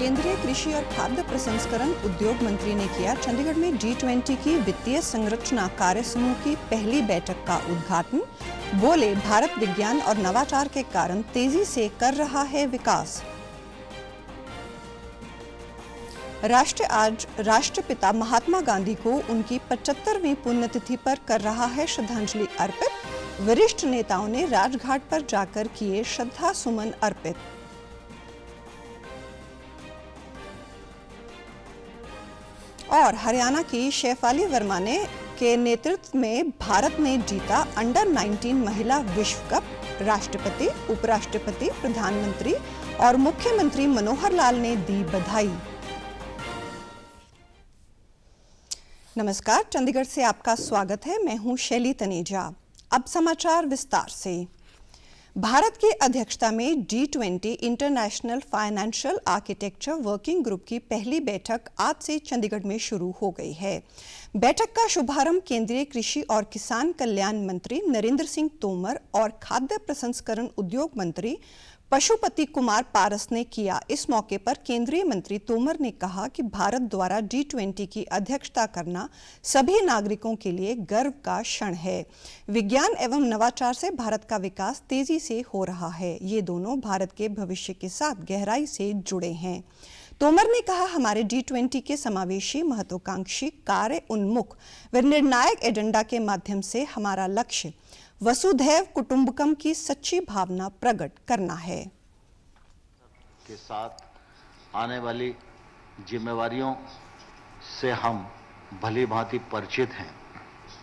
केंद्रीय कृषि और खाद्य प्रसंस्करण उद्योग मंत्री ने किया चंडीगढ़ में G20 की वित्तीय संरचना कार्य समूह की पहली बैठक का उद्घाटन। बोले, भारत विज्ञान और नवाचार के कारण तेजी से कर रहा है विकास। राष्ट्र आज राष्ट्रपिता महात्मा गांधी को उनकी 75वीं पुण्यतिथि पर कर रहा है श्रद्धांजलि अर्पित। वरिष्ठ नेताओं ने राजघाट पर जाकर किए श्रद्धा सुमन अर्पित। और हरियाणा की शेफाली वर्मा के नेतृत्व में भारत ने जीता अंडर 19 महिला विश्व कप। राष्ट्रपति, उपराष्ट्रपति, प्रधानमंत्री और मुख्यमंत्री मनोहर लाल ने दी बधाई। नमस्कार, चंडीगढ़ से आपका स्वागत है। मैं हूं शैली तनेजा। अब समाचार विस्तार से। भारत की अध्यक्षता में G20 international financial architecture working group की पहली बैठक आज से चंडीगढ़ में शुरू हो गई है। बैठक का शुभारंभ केंद्रीय कृषि और किसान कल्याण मंत्री नरेंद्र सिंह तोमर और खाद्य प्रसंस्करण उद्योग मंत्री पशुपति कुमार पारस ने किया। इस मौके पर केंद्रीय मंत्री तोमर ने कहा कि भारत द्वारा G20 की अध्यक्षता करना सभी नागरिकों के लिए गर्व का क्षण है। विज्ञान एवं नवाचार से भारत का विकास तेजी से हो रहा है। ये दोनों भारत के भविष्य के साथ गहराई से जुड़े हैं। तोमर ने कहा, हमारे G20 के समावेशी, महत्वाकांक्षी, कार्य उन्मुख व निर्णायक एजेंडा के माध्यम से हमारा लक्ष्य वसुधैव कुटुंबकम की सच्ची भावना प्रकट करना है। के साथ आने वाली जिम्मेवारियों से हम भली भांति परिचित हैं।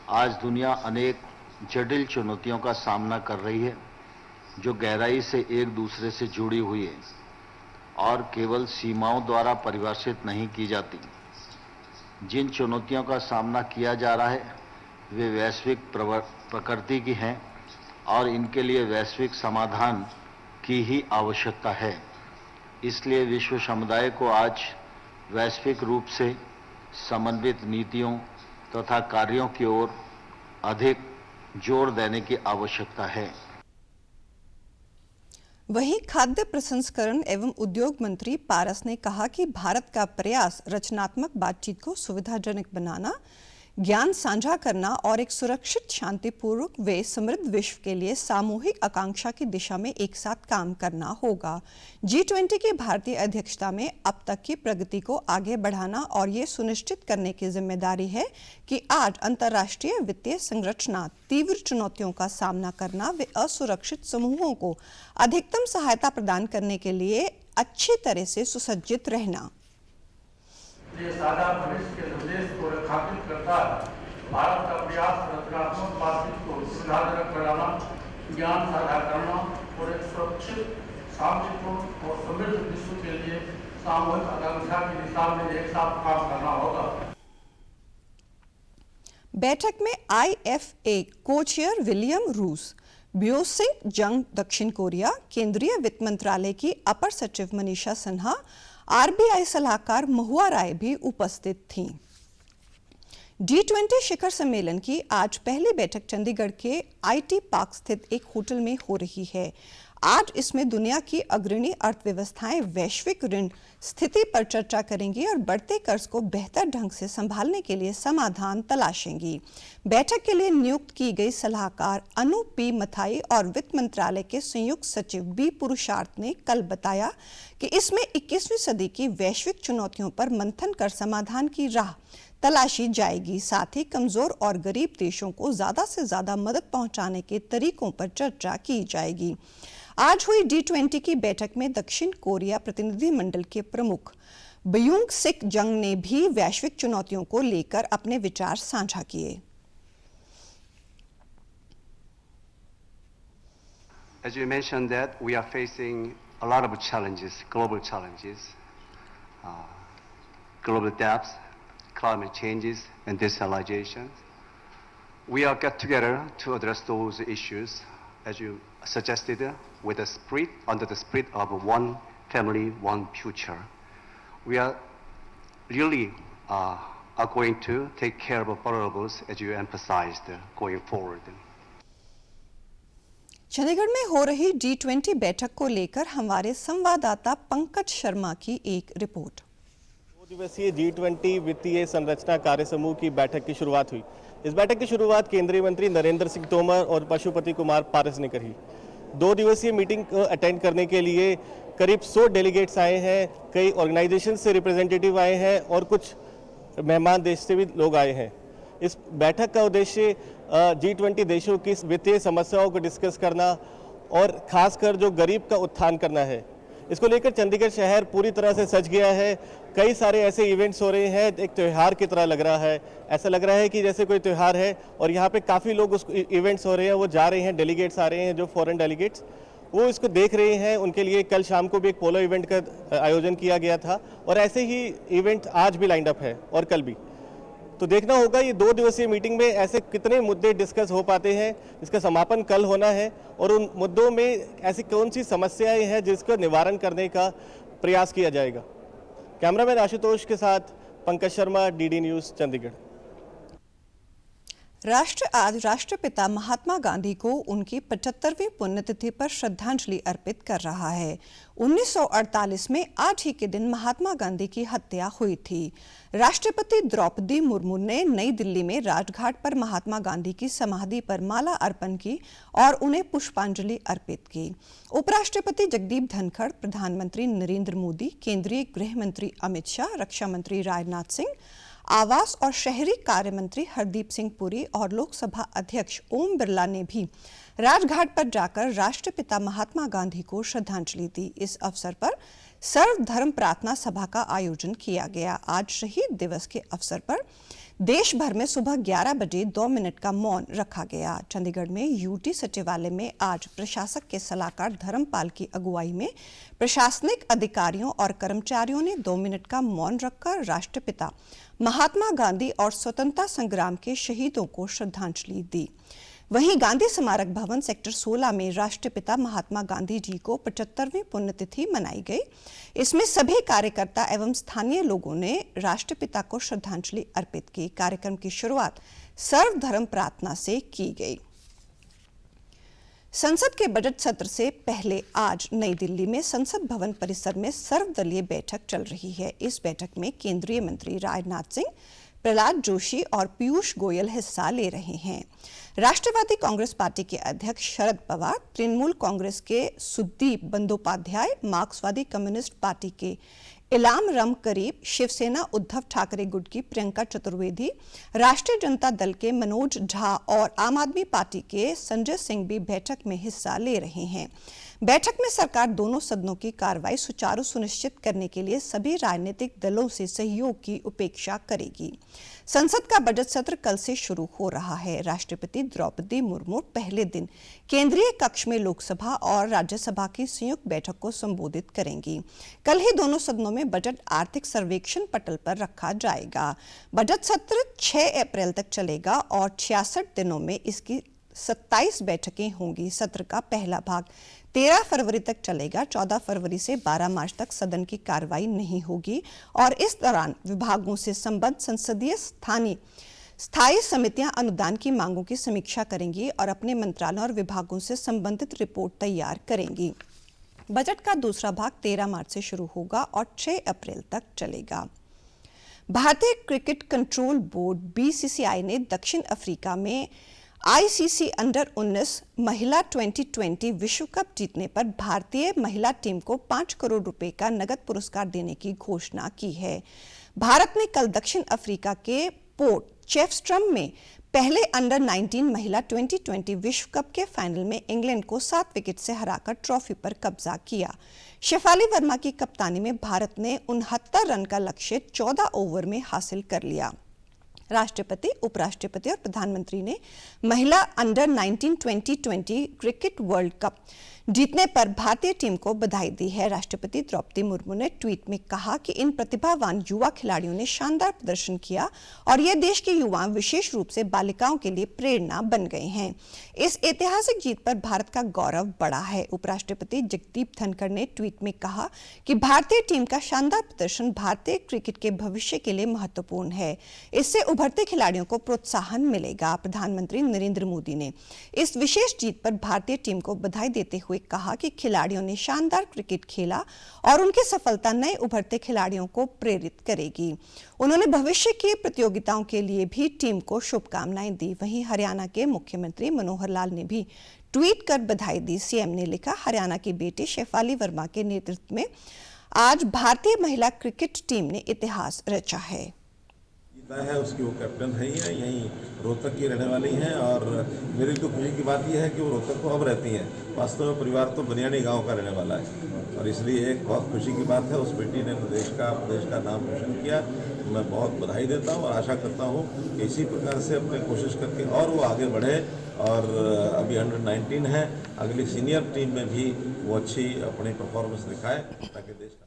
आज दुनिया अनेक जटिल चुनौतियों का सामना कर रही है, जो गहराई से एक दूसरे से जुड़ी हुई है और केवल सीमाओं द्वारा परिभाषित नहीं की जाती। जिन चुनौतियों का सामना किया जा रहा है वे वैश्विक प्रकृति की हैं और इनके लिए वैश्विक समाधान की ही आवश्यकता है। इसलिए विश्व समुदाय को आज वैश्विक रूप से समन्वित नीतियों तथा कार्यों की ओर अधिक जोर देने की आवश्यकता है। वहीं खाद्य प्रसंस्करण एवं उद्योग मंत्री पारस ने कहा कि भारत का प्रयास रचनात्मक बातचीत को सुविधाजनक बनाना, ज्ञान साझा करना और एक सुरक्षित, शांतिपूर्वक व समृद्ध विश्व के लिए सामूहिक आकांक्षा की दिशा में एक साथ काम करना होगा। G20 की भारतीय अध्यक्षता में अब तक की प्रगति को आगे बढ़ाना और ये सुनिश्चित करने की जिम्मेदारी है कि आज अंतर्राष्ट्रीय वित्तीय संरचना तीव्र चुनौतियों का सामना करना व असुरक्षित समूहों को अधिकतम सहायता प्रदान करने के लिए अच्छी तरह से सुसज्जित रहना। ये सादा भविष्य के उद्देश्य को रेखांकित करता है। भारत का प्रयास रचनात्मक बातचीत को सुविधाजनक बनाना, ज्ञान साझा करना और एक सुरक्षित, शांतिपूर्ण और समृद्ध विश्व के लिए सामूहिक आकांक्षा की दिशा में एक साथ काम करना होगा। बैठक में IFA को-चेयर विलियम रूस, ब्योसिंग जंग दक्षिण कोरिया, केंद्रीय वित्त मंत्रालय की अपर सचिव मनीषा सिन्हा, RBI सलाहकार महुआ राय भी उपस्थित थीं। G20 शिखर सम्मेलन की आज पहली बैठक चंडीगढ़ के IT पार्क स्थित एक होटल में हो रही है। आज इसमें दुनिया की अग्रणी अर्थव्यवस्थाएं वैश्विक ऋण स्थिति पर चर्चा करेंगी और बढ़ते कर्ज को बेहतर ढंग से संभालने के लिए समाधान तलाशेंगी। बैठक के लिए नियुक्त की गई सलाहकार अनु P मथाई और वित्त मंत्रालय के संयुक्त सचिव B पुरुषार्थ ने कल बताया कि इसमें 21वीं सदी की वैश्विक चुनौतियों पर मंथन कर समाधान की राह तलाशी जाएगी। साथ ही कमजोर और गरीब देशों को ज्यादा से ज्यादा मदद पहुंचाने के तरीकों पर चर्चा की जाएगी। आज हुई G20 की बैठक में दक्षिण कोरिया प्रतिनिधिमंडल के प्रमुख ब्यूंग सिक जंग ने भी वैश्विक चुनौतियों को लेकर अपने विचार साझा किए। As you mentioned that we are facing a lot of challenges, global challenges, global debts, climate changes and desalinization. We are get together to address those issues, as you suggested, with the spirit, under the spirit of one family, one future. We are really are going to take care of vulnerables, as you emphasized, going forward. Chandigarh में हो रही G20 बैठक को लेकर हमारे संवाददाता पंकज शर्मा की एक रिपोर्ट। 2 दिवसीय G20 वित्तीय संरचना कार्य समूह की बैठक की शुरुआत हुई। इस बैठक की शुरुआत केंद्रीय मंत्री नरेंद्र सिंह तोमर और पशुपति कुमार पारस ने करी। 2 दिवसीय मीटिंग को अटेंड करने के लिए करीब 100 डेलीगेट्स आए हैं, कई ऑर्गेनाइजेशन से रिप्रेजेंटेटिव आए हैं और कुछ मेहमान देश से भी लोग आए हैं। इस बैठक का उद्देश्य G20 देशों की वित्तीय समस्याओं को डिस्कस करना और खासकर जो गरीब का उत्थान करना है। इसको लेकर चंडीगढ़ शहर पूरी तरह से सज गया है। कई सारे ऐसे इवेंट्स हो रहे हैं, एक त्यौहार की तरह लग रहा है। ऐसा लग रहा है कि जैसे कोई त्यौहार है और यहाँ पे काफ़ी लोग उस इवेंट्स हो रहे हैं, वो जा रहे हैं, डेलीगेट्स आ रहे हैं, जो फॉरेन डेलीगेट्स वो इसको देख रहे हैं। उनके लिए कल शाम को भी एक पोलो इवेंट का आयोजन किया गया था और ऐसे ही इवेंट आज भी लाइंड अप है और कल भी। तो देखना होगा ये 2 दिवसीय मीटिंग में ऐसे कितने मुद्दे डिस्कस हो पाते हैं। इसका समापन कल होना है और उन मुद्दों में ऐसी कौन सी समस्याएं हैं जिसका निवारण करने का प्रयास किया जाएगा। कैमरामैन आशुतोष के साथ पंकज शर्मा, DD न्यूज़, चंडीगढ़। राष्ट्र आज राष्ट्रपिता महात्मा गांधी को उनकी 75वीं पुण्यतिथि पर श्रद्धांजलि अर्पित कर रहा है। 1948 में आज ही के दिन महात्मा गांधी की हत्या हुई थी। राष्ट्रपति द्रौपदी मुर्मू ने नई दिल्ली में राजघाट पर महात्मा गांधी की समाधि पर माला अर्पण की और उन्हें पुष्पांजलि अर्पित की। उपराष्ट्रपति जगदीप धनखड़, प्रधानमंत्री नरेंद्र मोदी, केंद्रीय गृह मंत्री अमित शाह, रक्षा मंत्री राजनाथ सिंह, आवास और शहरी कार्य मंत्री हरदीप सिंह पुरी और लोकसभा अध्यक्ष ओम बिरला ने भी राजघाट पर जाकर राष्ट्रपिता महात्मा गांधी को श्रद्धांजलि दी। इस अवसर पर सर्वधर्म प्रार्थना सभा का आयोजन किया गया। आज शहीद दिवस के अवसर पर देश भर में सुबह 11 बजे 2 मिनट का मौन रखा गया। चंडीगढ़ में UT सचिवालय में आज प्रशासक के सलाहकार धर्मपाल की अगुवाई में प्रशासनिक अधिकारियों और कर्मचारियों ने 2 मिनट का मौन रखकर राष्ट्रपिता महात्मा गांधी और स्वतंत्रता संग्राम के शहीदों को श्रद्धांजलि दी। वहीं गांधी स्मारक भवन सेक्टर 16 में राष्ट्रपिता महात्मा गांधी जी को 75वीं पुण्यतिथि मनाई गई। इसमें सभी कार्यकर्ता एवं स्थानीय लोगों ने राष्ट्रपिता को श्रद्धांजलि अर्पित की। कार्यक्रम की शुरुआत सर्वधर्म प्रार्थना से की गई। संसद के बजट सत्र से पहले आज नई दिल्ली में संसद भवन परिसर में सर्वदलीय बैठक चल रही है। इस बैठक में केंद्रीय मंत्री राजनाथ सिंह, प्रहलाद जोशी और पीयूष गोयल हिस्सा ले रहे हैं। राष्ट्रवादी कांग्रेस पार्टी के अध्यक्ष शरद पवार, तृणमूल कांग्रेस के सुदीप बंदोपाध्याय, मार्क्सवादी कम्युनिस्ट पार्टी के इलाम रम करीब, शिवसेना उद्धव ठाकरे गुट की प्रियंका चतुर्वेदी, राष्ट्रीय जनता दल के मनोज झा और आम आदमी पार्टी के संजय सिंह भी बैठक में हिस्सा ले रहे हैं। बैठक में सरकार दोनों सदनों की कार्रवाई सुचारू सुनिश्चित करने के लिए सभी राजनीतिक दलों से सहयोग की उपेक्षा करेगी। संसद का बजट सत्र कल से शुरू हो रहा है। राष्ट्रपति द्रौपदी मुर्मू पहले दिन केंद्रीय कक्ष में लोकसभा और राज्यसभा की संयुक्त बैठक को संबोधित करेंगी। कल ही दोनों सदनों में बजट आर्थिक सर्वेक्षण पटल पर रखा जाएगा। बजट सत्र 6 अप्रैल तक चलेगा और 66 दिनों में इसकी 27 बैठकें होंगी। सत्र का पहला भाग 13 फरवरी तक चलेगा। 14 फरवरी से 12 मार्च तक सदन की कार्रवाई नहीं होगी और इस दौरान विभागों से संबद्ध संसदीय स्थायी समितियां अनुदान की मांगों की समीक्षा करेंगी और अपने मंत्रालयों और विभागों से संबंधित रिपोर्ट तैयार करेंगी। बजट का दूसरा भाग 13 मार्च से शुरू होगा और 6 अप्रैल तक चलेगा। भारतीय क्रिकेट कंट्रोल बोर्ड BCCI ने दक्षिण अफ्रीका में ICC अंडर 19 महिला 2020 विश्व कप जीतने पर भारतीय महिला टीम को 5 करोड़ रुपए का नगद पुरस्कार देने की घोषणा की है। भारत ने कल दक्षिण अफ्रीका के पोर्ट चेफस्ट्रम में पहले अंडर 19 महिला 2020 विश्व कप के फाइनल में इंग्लैंड को 7 विकेट से हराकर ट्रॉफी पर कब्जा किया। शेफाली वर्मा की कप्तानी में भारत ने 69 रन का लक्ष्य 14 ओवर में हासिल कर लिया। राष्ट्रपति, उपराष्ट्रपति और प्रधानमंत्री ने महिला अंडर 19 2020 क्रिकेट वर्ल्ड कप जीतने पर भारतीय टीम को बधाई दी है। राष्ट्रपति द्रौपदी मुर्मू ने ट्वीट में कहा कि इन प्रतिभावान युवा खिलाड़ियों ने शानदार प्रदर्शन किया और यह देश के युवा, विशेष रूप से बालिकाओं के लिए प्रेरणा बन गए हैं। इस ऐतिहासिक जीत पर भारत का गौरव बढ़ा है। उपराष्ट्रपति जगदीप धनखड़ ने ट्वीट में कहा कि भारतीय टीम का शानदार प्रदर्शन भारतीय क्रिकेट के भविष्य के लिए महत्वपूर्ण है। इससे उभरते खिलाड़ियों को प्रोत्साहन मिलेगा। प्रधानमंत्री नरेंद्र मोदी ने इस विशेष जीत पर भारतीय टीम को बधाई देते हुए कहा कि खिलाड़ियों ने शानदार क्रिकेट खेला और उनकी सफलता नए उभरते खिलाड़ियों को प्रेरित करेगी। उन्होंने भविष्य की प्रतियोगिताओं के लिए भी टीम को शुभकामनाएं दी। वहीं हरियाणा के मुख्यमंत्री मनोहर लाल ने भी ट्वीट कर बधाई दी। सीएम ने लिखा, हरियाणा की बेटी शेफाली वर्मा के नेतृत्व में आज भारतीय महिला क्रिकेट टीम ने इतिहास रचा है। उसकी वो कैप्टन है ही है, यहीं रोहतक की रहने वाली हैं और मेरी तो खुशी की बात यह है कि वो रोहतक को अब रहती हैं। वास्तव में परिवार तो बनियानी गांव का रहने वाला है और इसलिए एक बहुत खुशी की बात है। उस बेटी ने प्रदेश का नाम रोशन किया। मैं बहुत बधाई देता हूं और आशा करता हूं कि इसी प्रकार से अपने कोशिश करके और वो आगे बढ़े और अभी अंडर 19 है, अगली सीनियर टीम में भी वो अच्छी अपनी परफॉर्मेंस दिखाए ताकि देश का।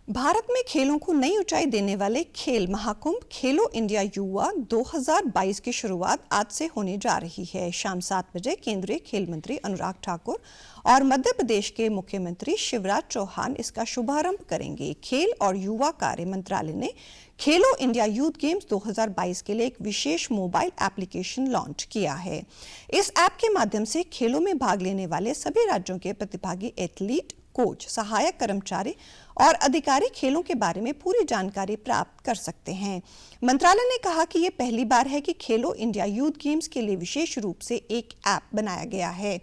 भारत में खेलों को नई ऊंचाई देने वाले खेल महाकुंभ खेलो इंडिया युवा 2022 की शुरुआत आज से होने जा रही है। शाम 7 बजे केंद्रीय खेल मंत्री अनुराग ठाकुर और मध्य प्रदेश के मुख्यमंत्री शिवराज चौहान इसका शुभारंभ करेंगे। खेल और युवा कार्य मंत्रालय ने खेलो इंडिया यूथ गेम्स 2022 के लिए एक विशेष मोबाइल एप्लीकेशन लॉन्च किया है। इस ऐप के माध्यम से खेलों में भाग लेने वाले सभी राज्यों के प्रतिभागी एथलीट, कोच, सहायक कर्मचारी और अधिकारी खेलों के बारे में पूरी जानकारी प्राप्त कर सकते हैं। मंत्रालय ने कहा कि यह पहली बार है कि खेलो इंडिया यूथ गेम्स के लिए विशेष रूप से एक ऐप बनाया गया है।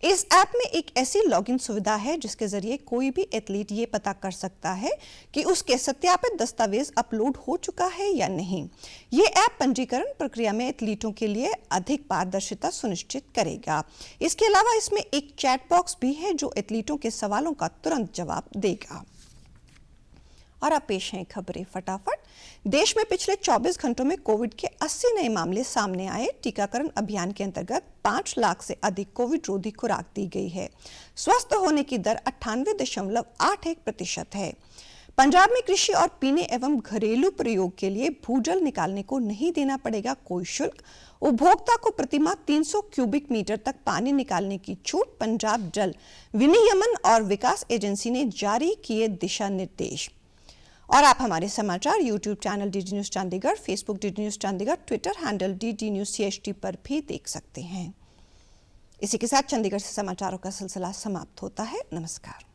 इस ऐप में एक ऐसी लॉगिन सुविधा है जिसके जरिए कोई भी एथलीट ये पता कर सकता है कि उसके सत्यापित दस्तावेज अपलोड हो चुका है या नहीं। ये ऐप पंजीकरण प्रक्रिया में एथलीटों के लिए अधिक पारदर्शिता सुनिश्चित करेगा। इसके अलावा इसमें एक चैट बॉक्स भी है जो एथलीटों के सवालों का तुरंत जवाब देगा। और अब पेश हैं खबरें फटाफट। देश में पिछले 24 घंटों में कोविड के 80 नए मामले सामने आए। टीकाकरण अभियान के अंतर्गत 5 लाख से अधिक कोविड रोधी खुराक दी गई है। स्वस्थ होने की दर 98.81% है। पंजाब में कृषि और पीने एवं घरेलू प्रयोग के लिए भूजल निकालने को नहीं देना पड़ेगा कोई शुल्क। उपभोक्ता को प्रतिमाह 300 क्यूबिक मीटर तक पानी निकालने की छूट। पंजाब जल विनियमन और विकास एजेंसी ने जारी किए दिशा निर्देश। और आप हमारे समाचार YouTube channel DD news Chandigarh, Facebook DD news Chandigarh, Twitter handle DD news CHT पर भी देख सकते हैं। इसी के साथ चंडीगढ़ से समाचारों का सिलसिला समाप्त होता है। नमस्कार।